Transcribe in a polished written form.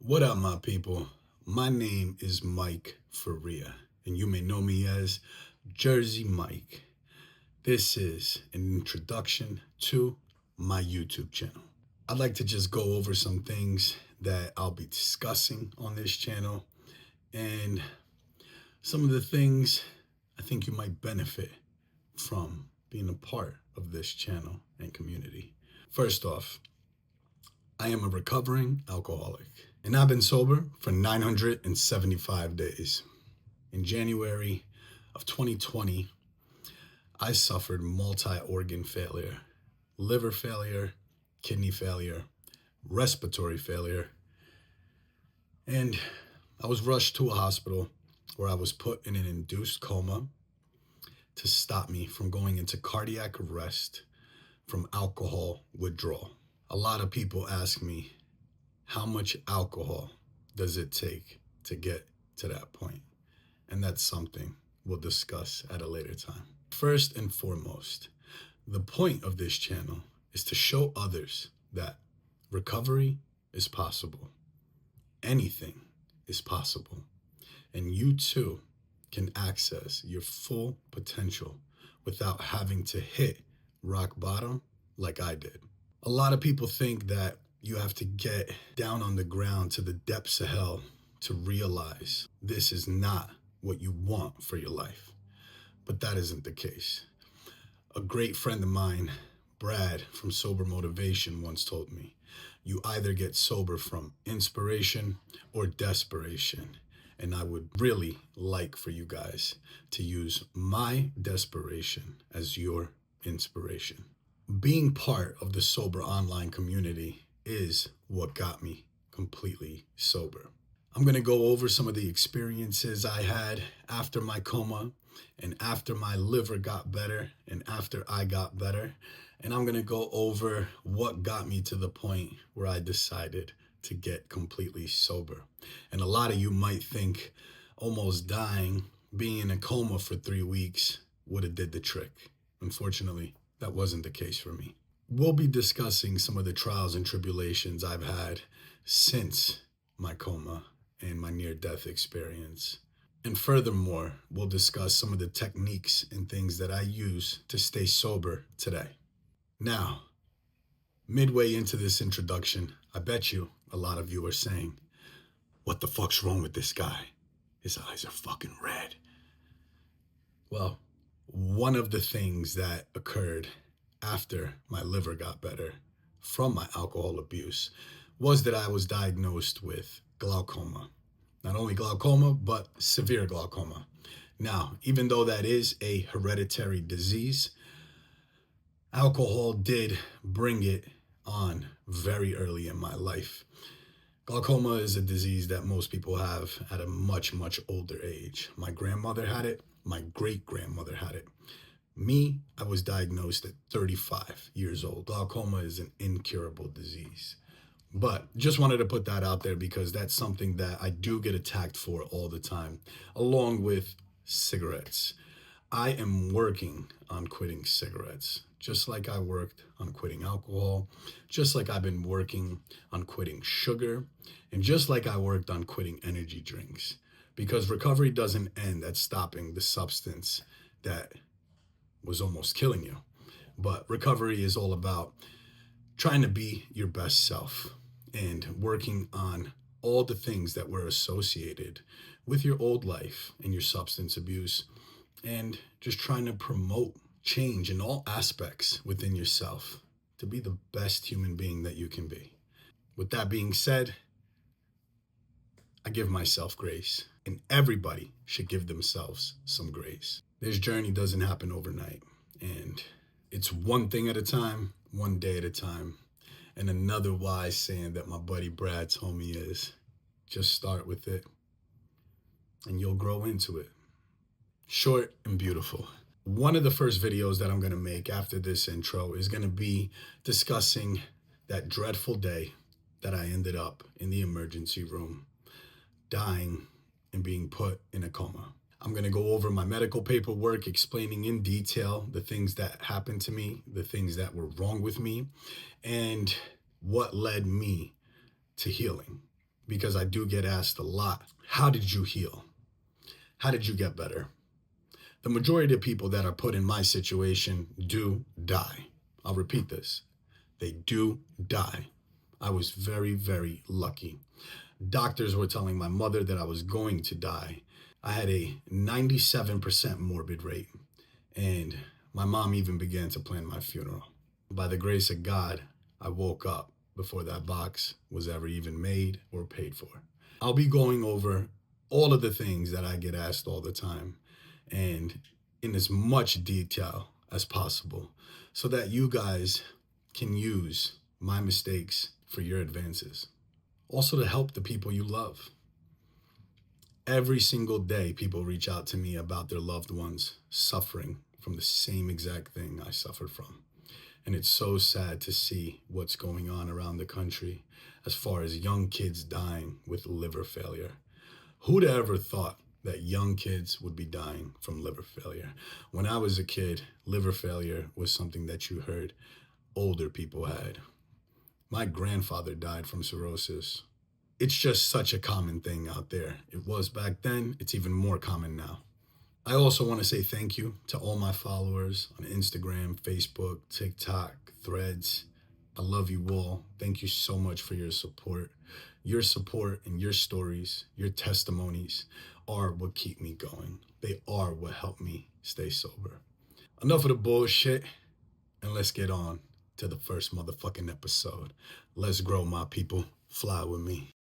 What up, my people? My name is Mike Faria, and you may know me as Jersey Mike. This is an introduction to my YouTube channel. I'd like to just go over some things that I'll be discussing on this channel and some of the things I think you might benefit from being a part of this channel and community. First off, I am a recovering alcoholic, and I've been sober for 975 days. In January of 2020, I suffered multi-organ failure, liver failure, kidney failure, respiratory failure, and I was rushed to a hospital where I was put in an induced coma to stop me from going into cardiac arrest from alcohol withdrawal. A lot of people ask me, how much alcohol does it take to get to that point? And that's something we'll discuss at a later time. First and foremost, the point of this channel is to show others that recovery is possible. Anything is possible. And you too can access your full potential without having to hit rock bottom like I did. A lot of people think that you have to get down on the ground to the depths of hell to realize this is not what you want for your life. But that isn't the case. A great friend of mine, Brad from Sober Motivation, once told me, you either get sober from inspiration or desperation. And I would really like for you guys to use my desperation as your inspiration. Being part of the sober online community is what got me completely sober. I'm going to go over some of the experiences I had after my coma and after my liver got better and after I got better. And I'm going to go over what got me to the point where I decided to get completely sober. And a lot of you might think almost dying, being in a coma for 3 weeks would have did the trick. Unfortunately, that wasn't the case for me. We'll be discussing some of the trials and tribulations I've had since my coma and my near-death experience. And furthermore, we'll discuss some of the techniques and things that I use to stay sober today. Now, midway into this introduction, I bet you a lot of you are saying, what the fuck's wrong with this guy? His eyes are fucking red. Well, one of the things that occurred after my liver got better from my alcohol abuse was that I was diagnosed with glaucoma. Not only glaucoma, but severe glaucoma. Now, even though that is a hereditary disease, alcohol did bring it on very early in my life. Glaucoma is a disease that most people have at a much, much older age. My grandmother had it. My great-grandmother had it. Me, I was diagnosed at 35 years old. Glaucoma is an incurable disease. But just wanted to put that out there because that's something that I do get attacked for all the time, along with cigarettes. I am working on quitting cigarettes, just like I worked on quitting alcohol, just like I've been working on quitting sugar, and just like I worked on quitting energy drinks. Because recovery doesn't end at stopping the substance that was almost killing you. But recovery is all about trying to be your best self and working on all the things that were associated with your old life and your substance abuse, and just trying to promote change in all aspects within yourself to be the best human being that you can be. With that being said, I give myself grace, and everybody should give themselves some grace. This journey doesn't happen overnight, and it's one thing at a time, one day at a time. And another wise saying that my buddy Brad told me is, just start with it, and you'll grow into it. Short and beautiful. One of the first videos that I'm going to make after this intro is going to be discussing that dreadful day that I ended up in the emergency room, dying and being put in a coma. I'm going to go over my medical paperwork, explaining in detail the things that happened to me, the things that were wrong with me, and what led me to healing. because I do get asked a lot, how did you heal? How did you get better? The majority of people that are put in my situation do die. I'll repeat this. They do die. I was very, very lucky. Doctors were telling my mother that I was going to die. I had a 97% morbid rate, and my mom even began to plan my funeral. By the grace of God, I woke up before that box was ever even made or paid for. I'll be going over all of the things that I get asked all the time and in as much detail as possible so that you guys can use my mistakes for your advances. Also, to help the people you love. Every single day, people reach out to me about their loved ones suffering from the same exact thing I suffered from. And it's so sad to see what's going on around the country as far as young kids dying with liver failure. Who'd ever thought that young kids would be dying from liver failure? When I was a kid, liver failure was something that you heard older people had. My grandfather died from cirrhosis. It's just such a common thing out there. It was back then, it's even more common now. I also want to say thank you to all my followers on Instagram, Facebook, TikTok, Threads. I love you all. Thank you so much for your support. Your support and your stories, your testimonies are what keep me going. They are what help me stay sober. Enough of the bullshit, and let's get on to the first motherfucking episode. Let's grow, my people. Fly with me.